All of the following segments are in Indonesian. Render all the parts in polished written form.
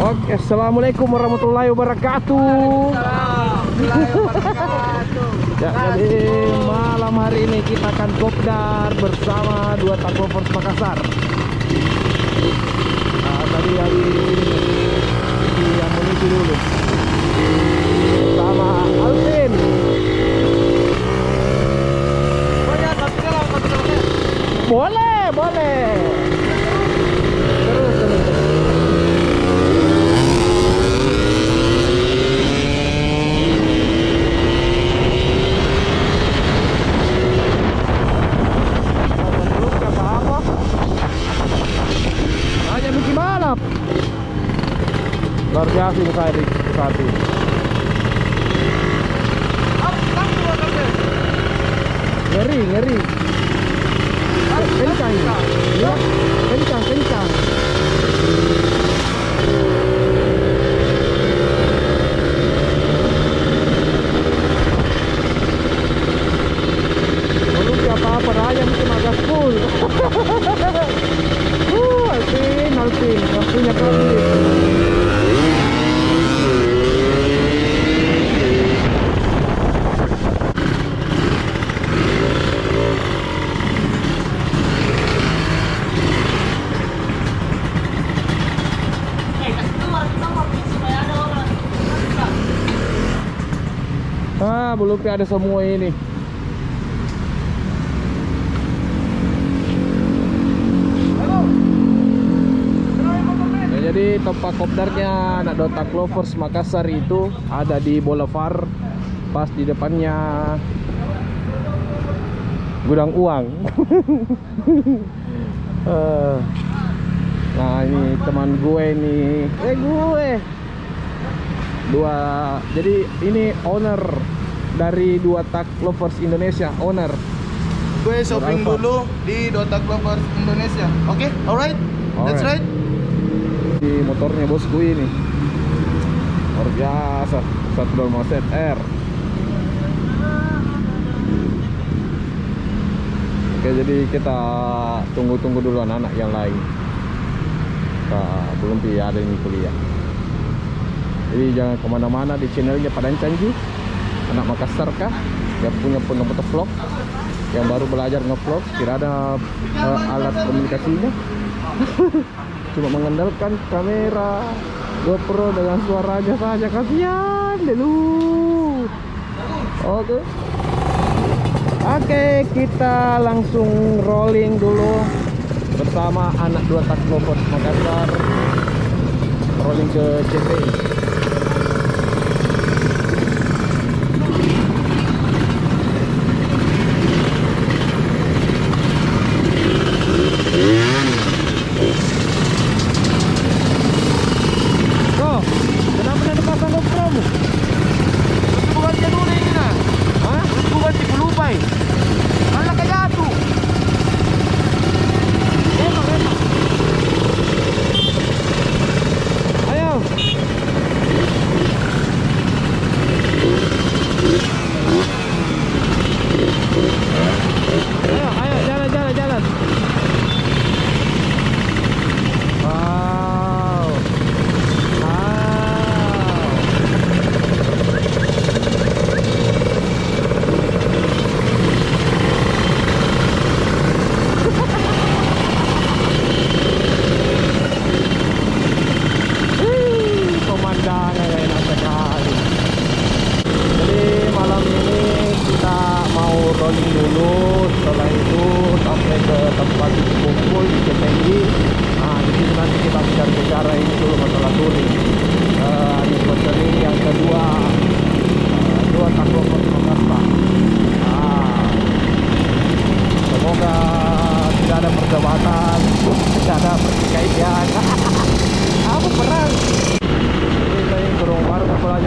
Oke, assalamualaikum warahmatullahi wabarakatuh. Ya, jadi malam hari ini kita akan kopdar bersama dua Taklovers Makassar. Nah, tadi hari ini yang menuju dulu bersama Alvin. Boleh, boleh. Terus. Luar biasa ini saya di saat ini. Ngeri, ngeri. Kencang ini. Ya, kencang, kencang. Belum apa-apa raya mungkin agak full. Alvin, Alvin, waktunya kembali. Belum ada semua ini. Nah, jadi tempat kopdarnya anak Dota Taklovers Makassar itu ada di Boulevard, pas di depannya gudang uang. Nah, ini teman gue nih. Gue dua, jadi ini owner dari dua Taklovers Indonesia, owner. Gue shopping dulu di dua Taklovers Indonesia. Oke, alright, that's right. Di motornya bosku ini luar biasa, 125 ZR. Oke, jadi kita tunggu dulu anak-anak yang lain. Belum ada ini kuliah. Jadi jangan kemana-mana, di channelnya Padan Canji anak Makassar kah, yang punya motovlog, yang baru belajar ngevlog, tidak ada alat komunikasinya. Cuma mengandalkan kamera GoPro dengan suaranya saja, kasihan dulu. Oke, kita langsung rolling dulu bersama anak dua Taklovers Makassar, rolling ke CPI.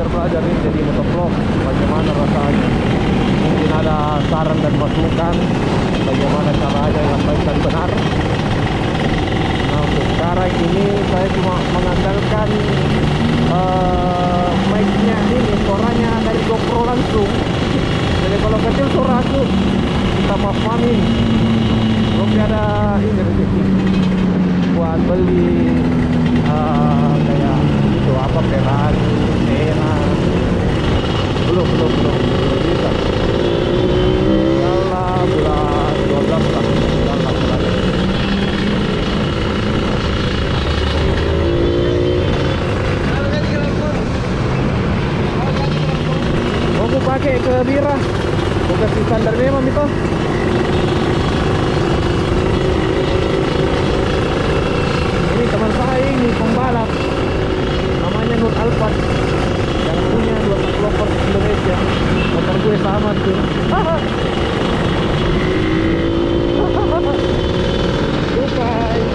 Belajar ini jadi motovlog, bagaimana rasanya, mungkin ada saran dan masukan bagaimana caranya yang baik dan benar. Nah, untuk sekarang ini saya cuma mengandalkan mic-nya ini, suaranya dari GoPro langsung. Jadi kalau kecil suara aku kita maaf-maafin, belum ada ini rezeki buat beli kayak standar memang itu. Ini teman saya ini pembalap, namanya Nur Alfat, yang punya 2 tak loper Indonesia. Motor gue sama tuh. Goodbye.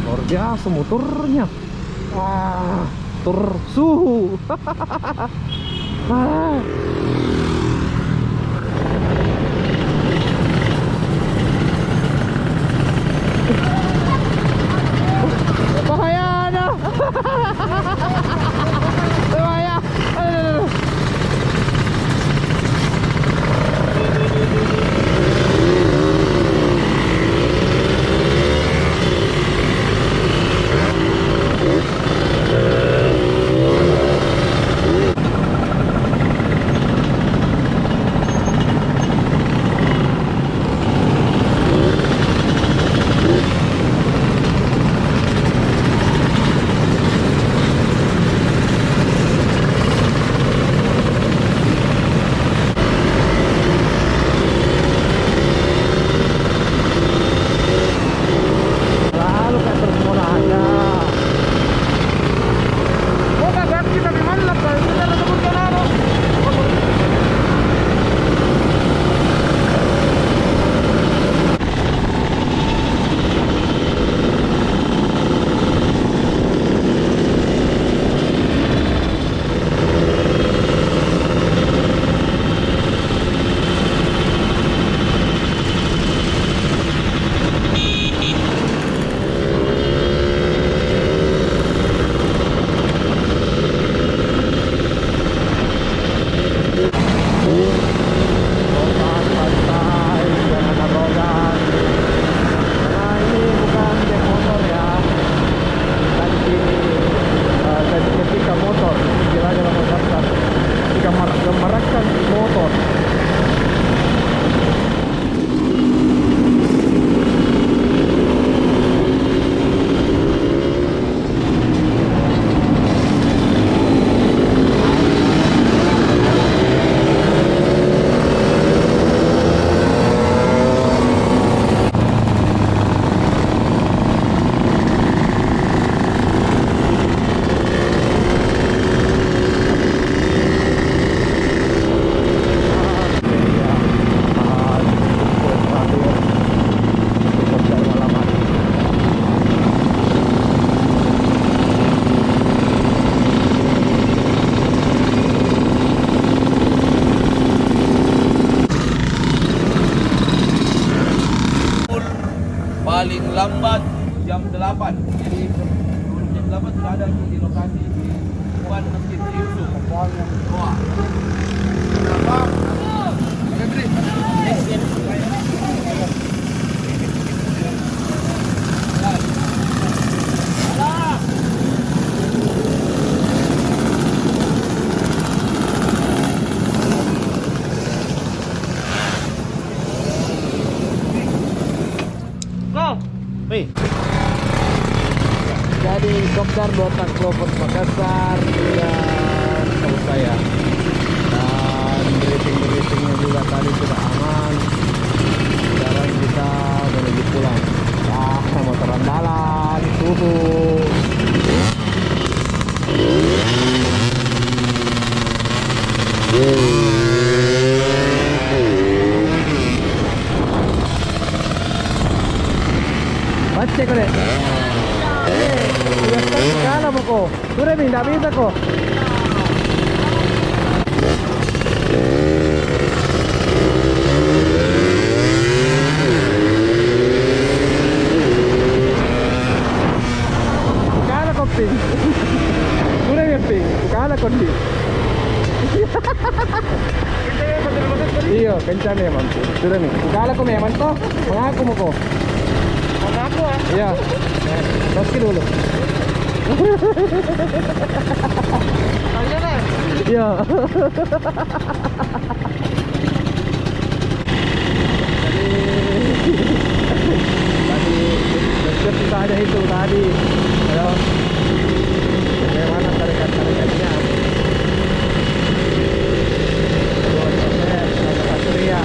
Luar biasa motornya. Motor suhu. Bahaya ada. Bahaya. Lalu kayak termola aja. Oh, kagak kita di mana lah, kita ada sebutkan anu. Santai, jangan arogan. Nah, ini bukan geng motor ya. Dan ini ketika motor, istilahnya dalam bahasa jika merekam motor. Paling lambat jam 8. Jadi sebelum jam 8 sudah ada di lokasi di depan Masjid Yusuf. Wah. Berapa? Jadi Dokter Dotak Clover Makassar dan tahu saya, dan briefing-briefingnya juga tadi sudah aman. Sekarang kita menuju pulang. Motor andalan suhu. Baca ko deh. Udah kala mo ko. Sudah nih, tidak bisa kok. Kala ko ping. Sudah ya ping. Kala ko di. Iya, kencang ya man. Sudah nih. Kala ko memang toh. Mengaku mo ko. Mengaku ah? Iya. Meski dulu. Ayo deh. Iya. Tadi besok kita ada itu tadi. Ayo. Bagaimana tarikan-tarikannya? Surya.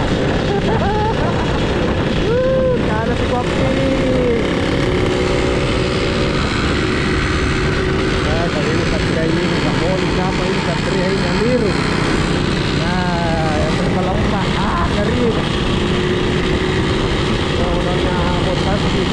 Ada si kopi. Tadi ini Satria ini nggak mau siapa ini Satria ini yang biru. Nah, yang berkelompak. Ngeri. Udah mutasi.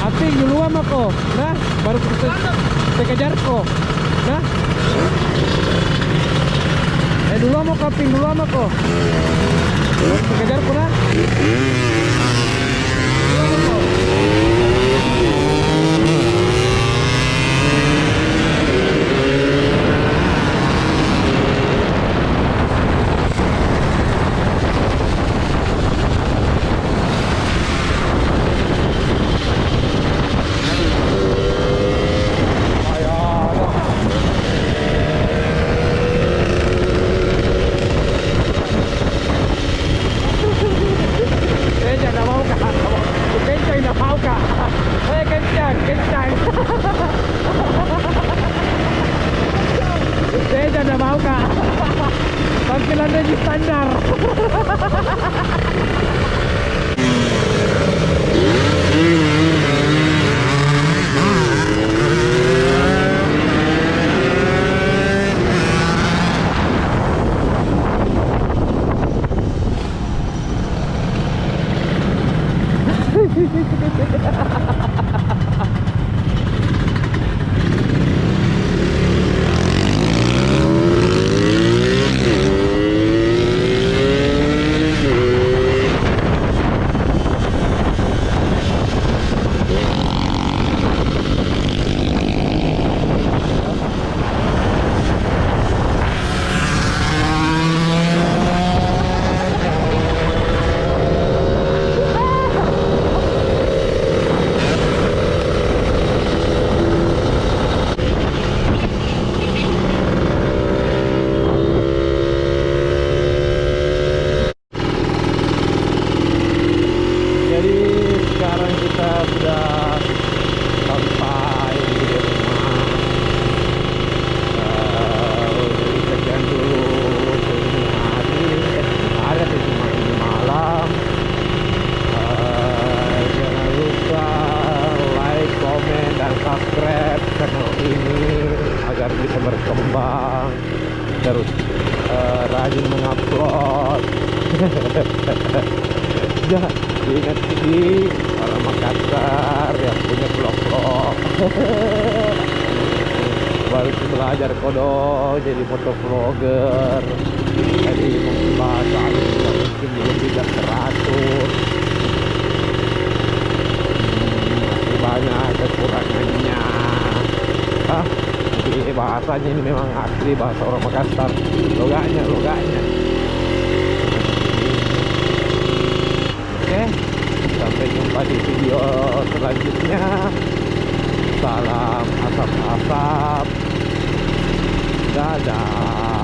Ating duluan ako. Nah, baru saya kejar ko. Nah. Dulu mo kaping dulu ako. Saya kejar ko na. Saya udah mau kak. Tampilannya di standar. Terus rajin mengupload. Sudah diingat sih orang Makassar yang punya vlog-vlog. Baru belajar kodok jadi motovlogger. Jadi mungkin bahasa mungkin belum tidak teratur. Masih banyak kekurangannya. Jadi bahasanya ini memang asli bahasa orang Makassar. Loganya. Oke, sampai jumpa di video selanjutnya. Salam asap-asap. Dadah.